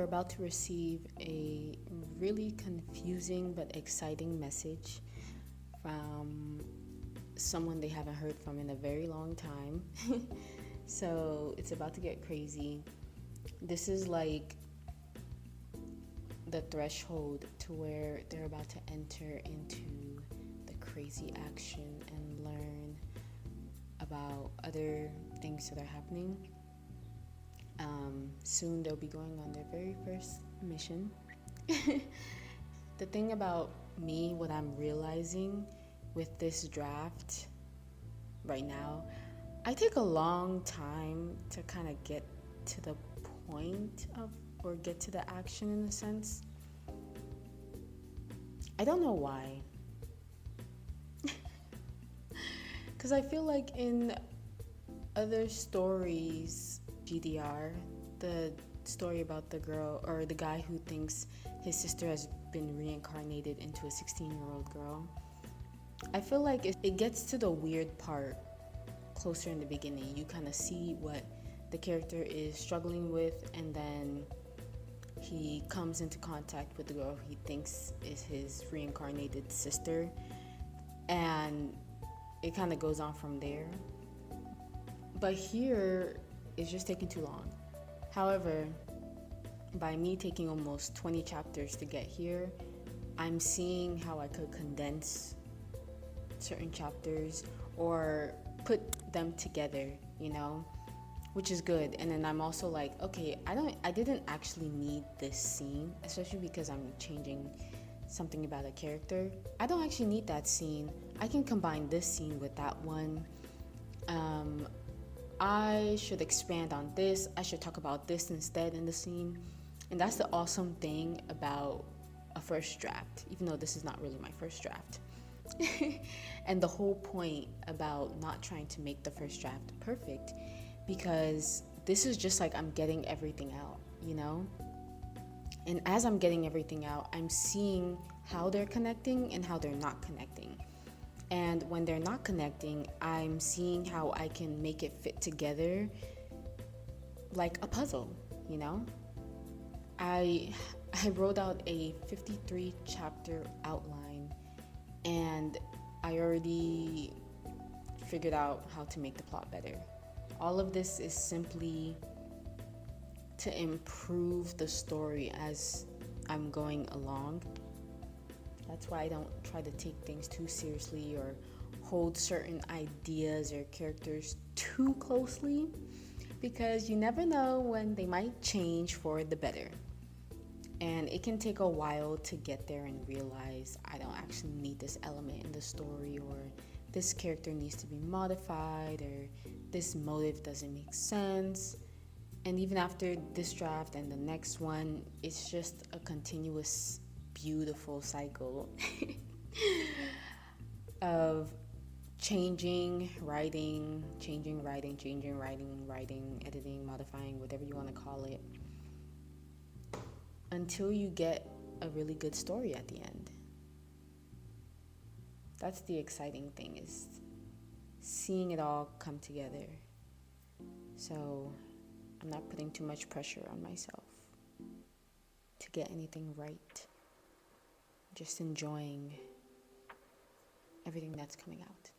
they're about to receive a really confusing but exciting message from someone they haven't heard from in a very long time. So it's about to get crazy. This is like the threshold to where they're about to enter into the crazy action and learn about other things that are happening. Soon they'll be going on their very first mission. The thing about me, what I'm realizing with this draft right now, I take a long time to kind of get to the point of, or get to the action in a sense. I don't know why. Because I feel like in other stories, GDR, the story about the girl or the guy who thinks his sister has been reincarnated into a 16-year-old girl, I feel like it gets to the weird part closer in the beginning. You kind of see what the character is struggling with, and then he comes into contact with the girl he thinks is his reincarnated sister, and it kind of goes on from there. But here, it's just taking too long. However, by me taking almost 20 chapters to get here, I'm seeing how I could condense certain chapters or put them together, you know, which is good. And then I'm also like, okay, I didn't actually need this scene, especially because I'm changing something about a character. I don't actually need that scene. I can combine this scene with that one. I should expand on this. I should talk about this instead in the scene. And that's the awesome thing about a first draft, even though this is not really my first draft. And the whole point about not trying to make the first draft perfect, because this is just like I'm getting everything out, you know? And as I'm getting everything out, I'm seeing how they're connecting and how they're not connecting. And when they're not connecting, I'm seeing how I can make it fit together like a puzzle, you know? I wrote out a 53 chapter outline, and I already figured out how to make the plot better. All of this is simply to improve the story as I'm going along. That's why I don't try to take things too seriously or hold certain ideas or characters too closely, because you never know when they might change for the better. And it can take a while to get there and realize I don't actually need this element in the story, or this character needs to be modified, or this motive doesn't make sense. And even after this draft and the next one, it's just a continuous beautiful cycle of changing, writing, editing, modifying, whatever you want to call it, until you get a really good story at the end. That's the exciting thing, is seeing it all come together. So I'm not putting too much pressure on myself to get anything right. Just enjoying everything that's coming out.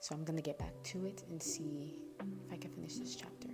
So I'm gonna get back to it and see if I can finish this chapter.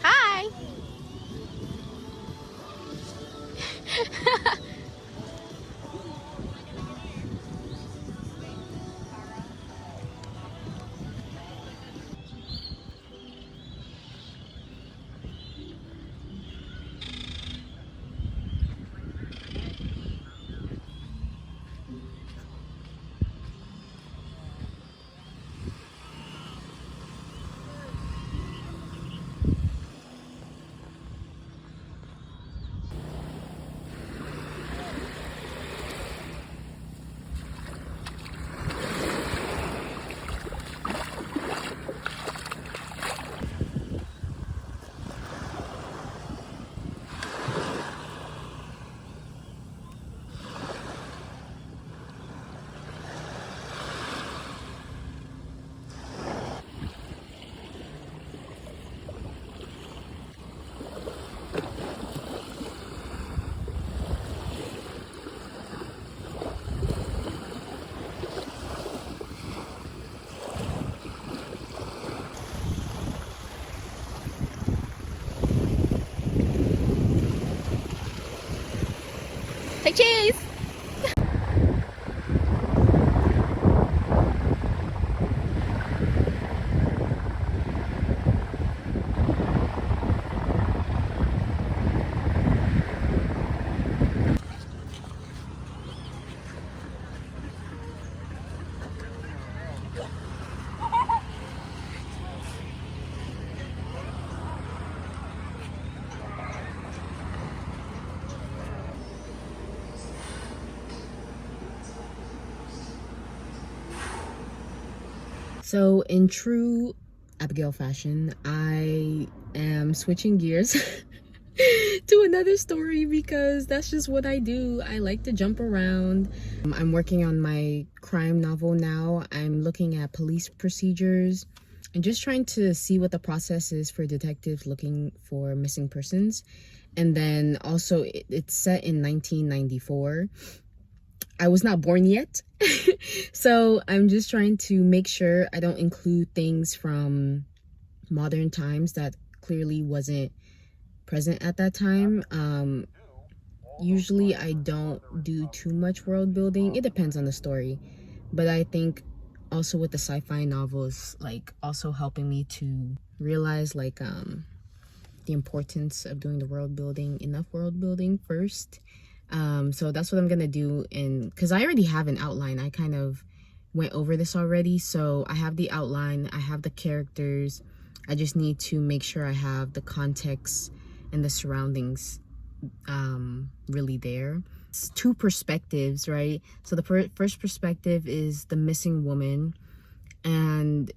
Hi! Take cheese! So in true Abigail fashion, I am switching gears to another story because that's just what I do. I like to jump around. I'm working on my crime novel now. I'm looking at police procedures and just trying to see what the process is for detectives looking for missing persons. And then also it's set in 1994. I was not born yet. So I'm just trying to make sure I don't include things from modern times that clearly wasn't present at that time. Usually I don't do too much world building. It depends on the story. But I think also with the sci-fi novels, like also helping me to realize like the importance of doing the world building, enough world building first. So that's what I'm gonna do, and because I already have an outline, I kind of went over this already. So I have the outline, I have the characters, I just need to make sure I have the context and the surroundings really there. It's two perspectives, right? So the first perspective is the missing woman, and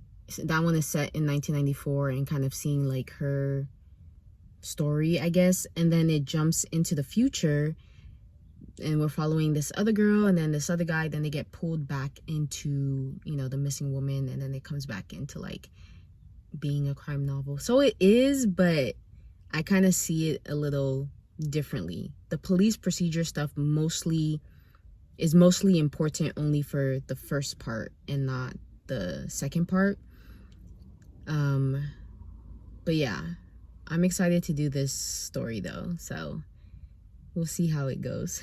that one is set in 1994 and kind of seeing like her story, I guess. And then it jumps into the future and we're following this other girl and then this other guy. Then they get pulled back into, you know, the missing woman, and then it comes back into like being a crime novel. So it is, but I kind of see it a little differently. The police procedure stuff is mostly important only for the first part and not the second part. But yeah, I'm excited to do this story though, so we'll see how it goes.